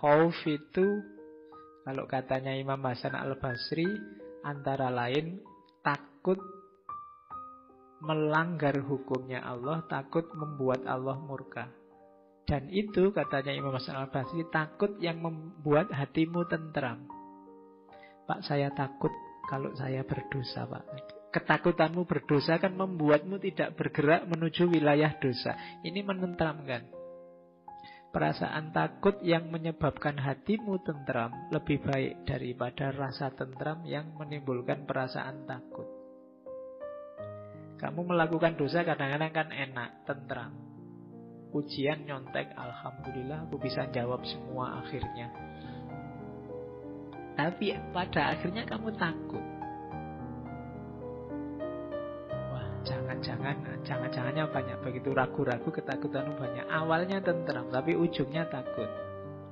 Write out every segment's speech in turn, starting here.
Khauf itu kalau katanya Imam Hasan Al-Basri antara lain takut melanggar hukumnya Allah, takut membuat Allah murka. Dan itu katanya Imam Hasan Al-Basri takut yang membuat hatimu tentram. Pak, saya takut kalau saya berdosa, Pak. Ketakutanmu berdosa kan membuatmu tidak bergerak menuju wilayah dosa. Ini menentramkan. Perasaan takut yang menyebabkan hatimu tentram lebih baik daripada rasa tentram yang menimbulkan perasaan takut. Kamu melakukan dosa kadang-kadang kan enak, tentram. Ujian nyontek, alhamdulillah aku bisa jawab semua akhirnya. Tapi pada akhirnya kamu takut. Jangan-jangannya banyak, begitu ragu-ragu, ketakutanmu banyak. Awalnya tentram, tapi ujungnya takut.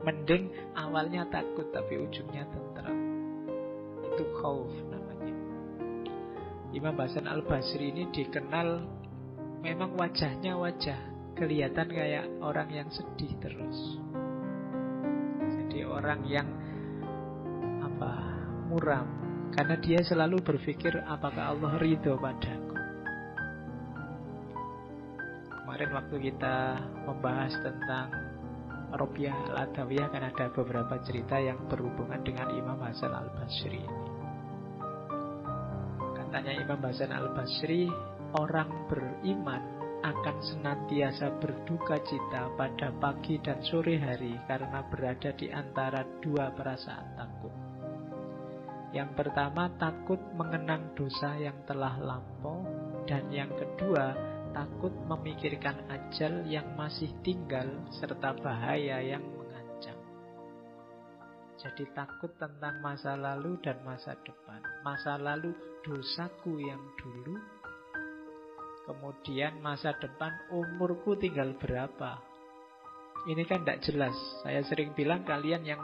Mending awalnya takut, tapi ujungnya tentram. Itu khauf namanya. Imam Hasan Al-Basri ini dikenal memang wajahnya kelihatan kayak orang yang sedih terus. Jadi orang yang muram, karena dia selalu berpikir apakah Allah ridho padaku. Kemarin waktu kita membahas tentang Robiah Al-Adawiyah kan ada beberapa cerita yang berhubungan dengan Imam Hasan Al-Basri ini. Katanya Imam Hasan Al-Basri, orang beriman akan senantiasa berduka cita pada pagi dan sore hari karena berada di antara dua perasaan takut. Yang pertama, takut mengenang dosa yang telah lampau. Dan yang kedua, takut memikirkan ajal yang masih tinggal serta bahaya yang mengancam. Jadi takut tentang masa lalu dan masa depan. Masa lalu dosaku yang dulu, kemudian masa depan umurku tinggal berapa. Ini kan tidak jelas. Saya sering bilang kalian yang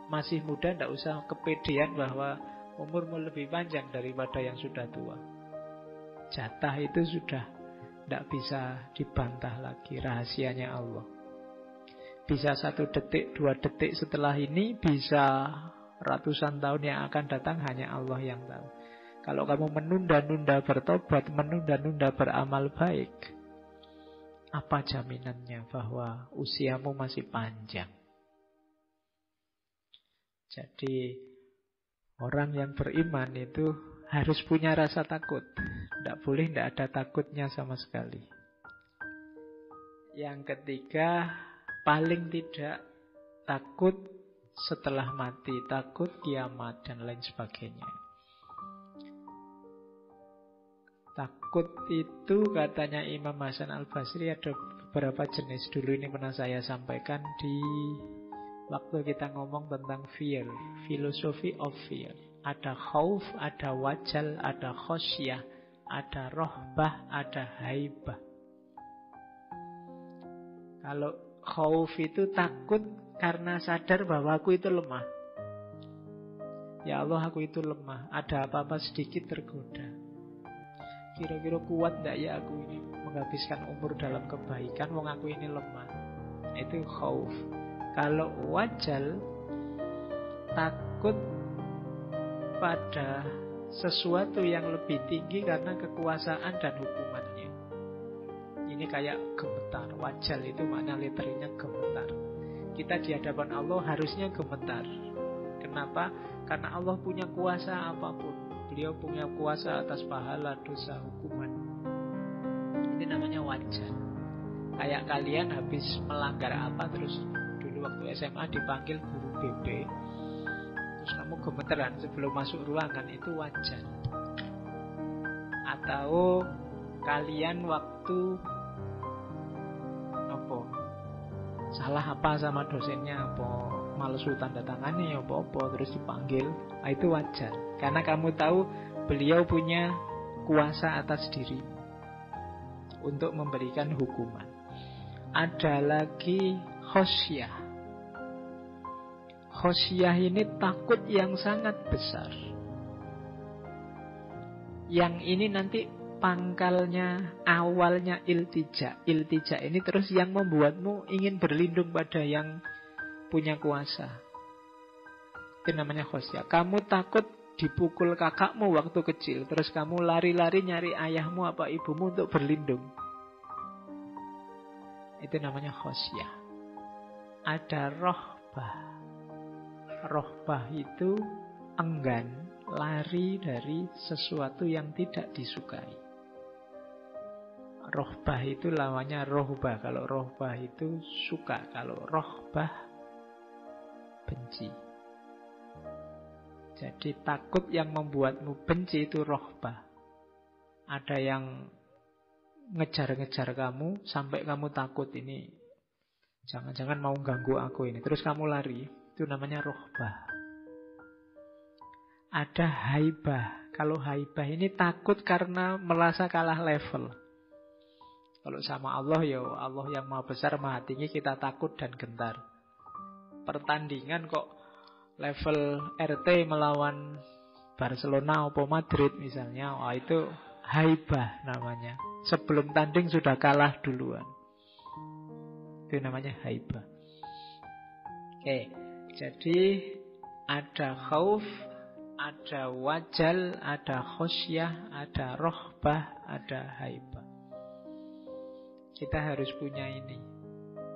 masih muda tidak usah kepedean bahwa umurmu lebih panjang daripada yang sudah tua. Jatah itu sudah tidak bisa dibantah lagi, rahasianya Allah. Bisa 1 detik, 2 detik setelah ini, bisa ratusan tahun yang akan datang, hanya Allah yang tahu. Kalau kamu menunda-nunda bertobat, menunda-nunda beramal baik, apa jaminannya bahwa usiamu masih panjang? Jadi orang yang beriman itu harus punya rasa takut. Tidak boleh tidak ada takutnya sama sekali. Yang ketiga, paling tidak takut setelah mati, takut kiamat dan lain sebagainya. Takut itu katanya Imam Hasan Al-Basri ada beberapa jenis. Dulu ini pernah saya sampaikan di waktu kita ngomong tentang fear, philosophy of fear. Ada khauf, ada wajal, ada khosyah, ada rohbah, ada haibah. Kalau khauf itu takut karena sadar bahwa aku itu lemah. Ya Allah, aku itu lemah. Ada apa-apa sedikit tergoda. Kira-kira kuat tidak ya aku ini menghabiskan umur dalam kebaikan, wong aku ini lemah. Itu khauf. Kalau wajal, takut pada sesuatu yang lebih tinggi karena kekuasaan dan hukumannya. Ini kayak gemetar. Wajal itu makna literalnya gemetar. Kita di hadapan Allah harusnya gemetar. Kenapa? Karena Allah punya kuasa apapun. Beliau punya kuasa atas pahala, dosa, hukuman. Ini namanya wajal. Kayak kalian habis melanggar apa, terus dulu waktu SMA dipanggil guru BP, terus kamu gemeteran sebelum masuk ruangan, itu wajar. Atau kalian waktu salah apa sama dosennya, apa males tanda tangannya, apa terus dipanggil, itu wajar. Karena kamu tahu beliau punya kuasa atas diri untuk memberikan hukuman. Ada lagi khosyah. Khosyah ini takut yang sangat besar. Yang ini nanti pangkalnya, awalnya iltija. Iltija ini terus yang membuatmu ingin berlindung pada yang punya kuasa. Itu namanya khosyah. Kamu takut dipukul kakakmu waktu kecil, terus kamu lari-lari nyari ayahmu apa ibumu untuk berlindung. Itu namanya khosyah. Ada rohbah. Rohbah itu enggan lari dari sesuatu yang tidak disukai. Rohbah itu lawannya rohbah. Kalau rohbah itu suka, kalau rohbah benci. Jadi takut yang membuatmu benci itu rohbah. Ada yang ngejar-ngejar kamu sampai kamu takut, ini jangan-jangan mau ganggu aku ini. Terus kamu lari, itu namanya rohbah. Ada haibah. Kalau haibah ini takut karena merasa kalah level. Kalau sama Allah, ya Allah yang maha besar, maha tinggi, kita takut dan gentar. Pertandingan kok level RT melawan Barcelona atau Madrid misalnya, wah itu haibah namanya. Sebelum tanding sudah kalah duluan. Itu namanya haibah. Oke, jadi ada khauf, ada wajal, ada khosyah, ada rohbah, ada haibah. Kita harus punya ini.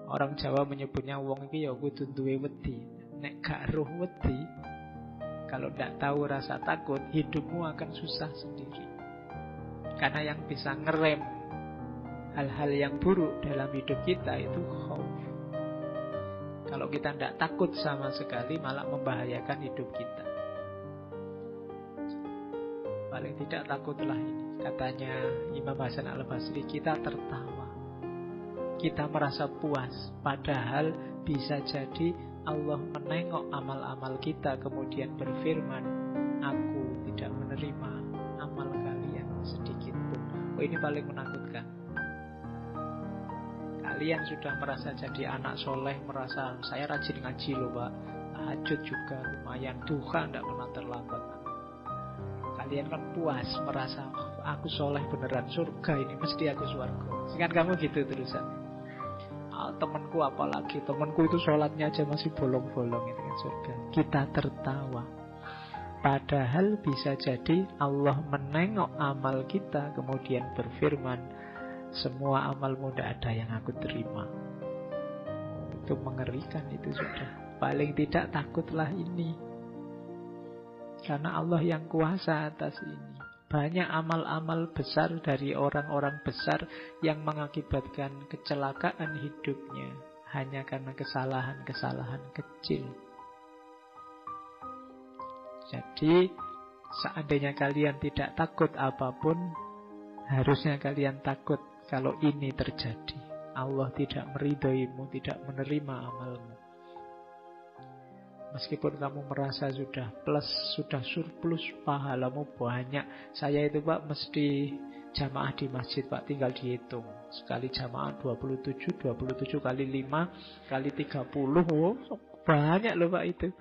Orang Jawa menyebutnya wong iki ya kudu duwe wedi. Nek gak roh wedi, kalau ndak tahu rasa takut, hidupmu akan susah sendiri. Karena yang bisa ngerem hal-hal yang buruk dalam hidup kita itu khauf. Kalau kita ndak takut sama sekali, malah membahayakan hidup kita. Paling tidak takutlah ini. Katanya Imam Hasan Al-Basri, kita tertawa, kita merasa puas. Padahal bisa jadi Allah menengok amal-amal kita, kemudian berfirman, aku tidak menerima amal kalian sedikit pun. Oh, ini paling menakutkan. Kalian sudah merasa jadi anak soleh, merasa saya rajin ngaji loh Pak, tahajud juga lumayan, duha tidak pernah terlambat. Kalian kan puas, merasa aku soleh beneran, surga ini mesti aku surga. Kan kamu gitu terusan. Temanku apalagi, temanku itu sholatnya aja masih bolong-bolong, itu kan surga. Kita tertawa. Padahal bisa jadi Allah menengok amal kita, kemudian berfirman, semua amalmu tidak ada yang aku terima. Itu mengerikan, itu sudah. Paling tidak takutlah ini, karena Allah yang kuasa atas ini. Banyak amal-amal besar dari orang-orang besar yang mengakibatkan kecelakaan hidupnya hanya karena kesalahan-kesalahan kecil. Jadi, seandainya kalian tidak takut apapun, harusnya kalian takut kalau ini terjadi. Allah tidak meridhoimu, tidak menerima amalmu. Meskipun kamu merasa sudah plus, sudah surplus, pahalamu banyak. Saya itu Pak mesti jamaah di masjid Pak, tinggal dihitung. Sekali jamaah 27 kali 5 kali 30, oh, banyak loh Pak itu.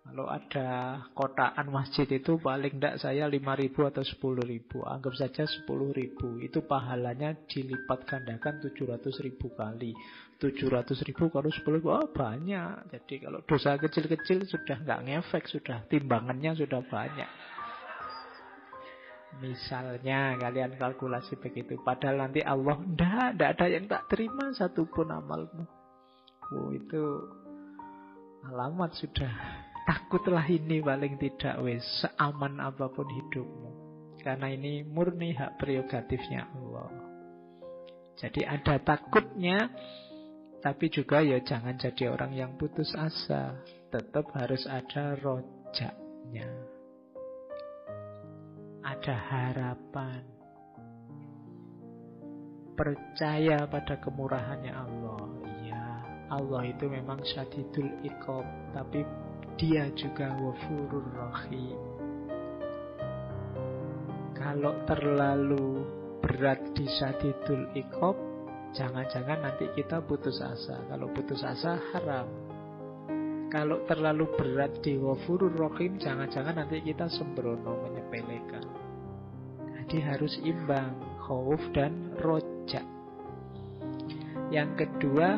Kalau ada kotaan masjid itu paling tidak saya 5.000 atau 10.000. Anggap saja 10.000. Itu pahalanya dilipat gandakan 700.000 kali. 700.000 kalau 10.000, oh banyak. Jadi kalau dosa kecil-kecil sudah nggak ngefek, sudah timbangannya sudah banyak. Misalnya kalian kalkulasi begitu. Padahal nanti Allah, tidak ada yang tak terima satupun amalmu. Oh, itu alamat sudah. Takutlah ini paling tidak wes, seaman apapun hidupmu. Karena ini murni hak prerogatifnya Allah. Jadi ada takutnya, tapi juga ya jangan jadi orang yang putus asa. Tetap harus ada rojaknya. Ada harapan. Percaya pada kemurahannya Allah. Iya, Allah itu memang syadidul iqab, tapi Dia juga Ghafurur Rahim. Kalau terlalu berat di syadidul iqab, jangan-jangan nanti kita putus asa. Kalau putus asa haram. Kalau terlalu berat di Ghafurur Rahim, jangan-jangan nanti kita sembrono, menyepelekan. Jadi harus imbang, khauf dan rojak. Yang kedua,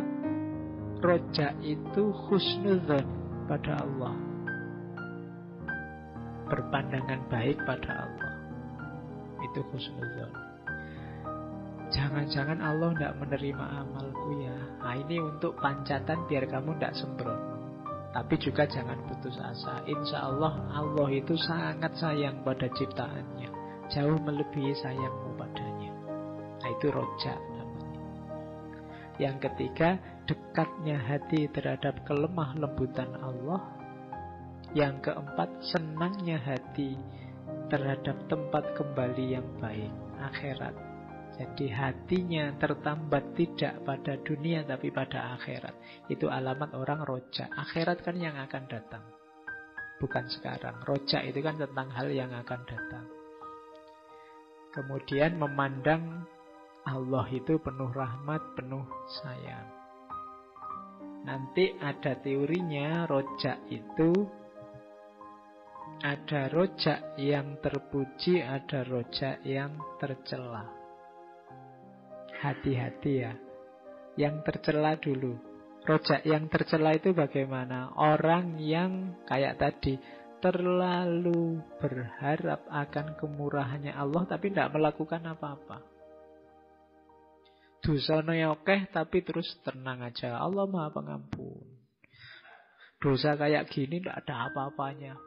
Roja itu husnudzon pada Allah, berpandangan baik pada Allah. Itu husnudzon. Jangan-jangan Allah tidak menerima amalku ya. Nah, ini untuk pancatan biar kamu tidak sembrono. Tapi juga jangan putus asa. Insya Allah, Allah itu sangat sayang pada ciptaannya, jauh melebihi sayangmu padanya. Nah, itu roja namanya. Yang ketiga, dekatnya hati terhadap kelemah lembutan Allah. Yang keempat, senangnya hati terhadap tempat kembali yang baik, akhirat. Jadi hatinya tertambat tidak pada dunia tapi pada akhirat. Itu alamat orang roja. Akhirat kan yang akan datang, bukan sekarang. Roja itu kan tentang hal yang akan datang. Kemudian memandang Allah itu penuh rahmat, penuh sayang. Nanti ada teorinya, roja itu ada roja yang terpuji, ada roja yang tercela. Hati-hati ya. Yang tercela dulu. Rojak yang tercela itu bagaimana? Orang yang kayak tadi terlalu berharap akan kemurahannya Allah tapi tidak melakukan apa-apa. Dosanya oke tapi terus tenang aja. Allah Maha Pengampun. Dosa kayak gini tidak ada apa-apanya.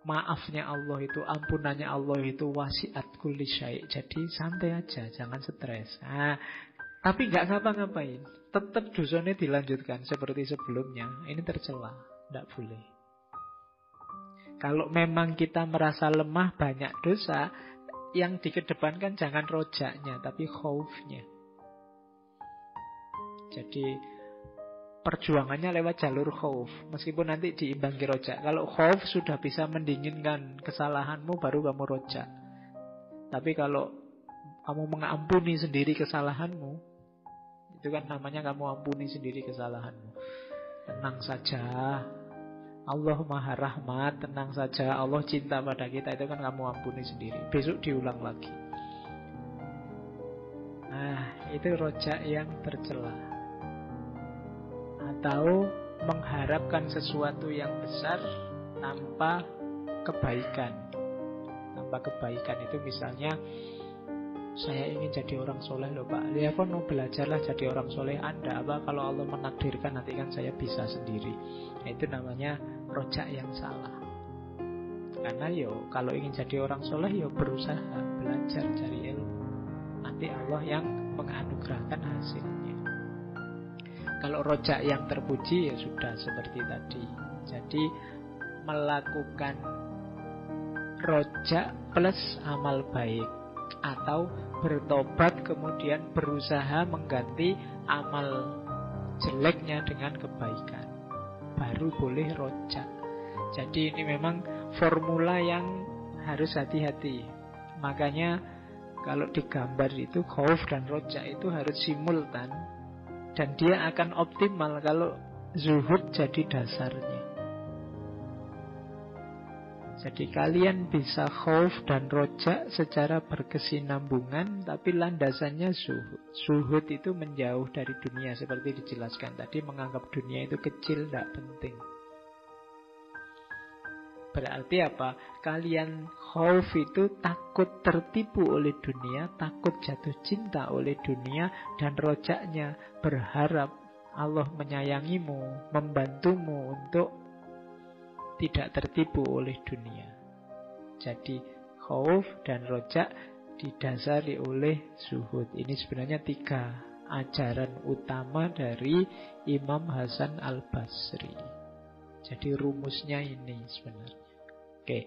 Maafnya Allah itu, ampunannya Allah itu wasiat kulli syai'. Jadi santai aja, jangan stres. Nah, tapi nggak ngapa-ngapain, tetap dosanya dilanjutkan seperti sebelumnya. Ini tercela, nggak boleh. Kalau memang kita merasa lemah, banyak dosa, yang dikedepankan jangan rojaknya, tapi khaufnya. Jadi perjuangannya lewat jalur khauf, meskipun nanti diimbangi rojak. Kalau khauf sudah bisa mendinginkan kesalahanmu, baru kamu rojak. Tapi kalau kamu mengampuni sendiri kesalahanmu, itu kan namanya kamu ampuni sendiri kesalahanmu. Tenang saja, Allah Maha Rahmat, tenang saja, Allah cinta pada kita, itu kan kamu ampuni sendiri. Besok diulang lagi. Nah, itu rojak yang tercela. Atau mengharapkan sesuatu yang besar tanpa kebaikan. Tanpa kebaikan itu misalnya, saya ingin jadi orang soleh loh Pak. Ya kan belajarlah jadi orang soleh. Anda apa kalau Allah menakdirkan nanti kan saya bisa sendiri. Nah, itu namanya rojak yang salah. Karena kalau ingin jadi orang soleh berusaha, belajar, cari ilmu. Nanti Allah yang menganugerahkan hasilnya. Kalau rojak yang terpuji sudah seperti tadi. Jadi melakukan rojak plus amal baik, atau bertobat kemudian berusaha mengganti amal jeleknya dengan kebaikan, baru boleh rojak. Jadi ini memang formula yang harus hati-hati. Makanya kalau digambar itu khauf dan rojak itu harus simultan. Dan dia akan optimal kalau zuhud jadi dasarnya. Jadi kalian bisa khauf dan rojak secara berkesinambungan, tapi landasannya zuhud. Zuhud itu menjauh dari dunia, seperti dijelaskan tadi, menganggap dunia itu kecil, tidak penting. Berarti apa? Kalian khauf itu takut tertipu oleh dunia, takut jatuh cinta oleh dunia, dan rojaknya berharap Allah menyayangimu, membantumu untuk tidak tertipu oleh dunia. Jadi khauf dan rojak didasari oleh zuhud. Ini sebenarnya 3 ajaran utama dari Imam Hasan Al-Basri. Jadi rumusnya ini sebenarnya. Oke,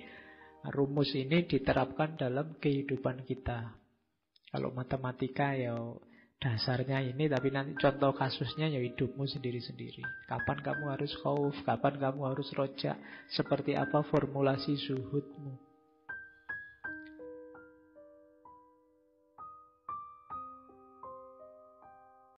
rumus ini diterapkan dalam kehidupan kita. Kalau matematika dasarnya ini, tapi nanti contoh kasusnya hidupmu sendiri-sendiri. Kapan kamu harus khauf, kapan kamu harus rojak, seperti apa formulasi zuhudmu.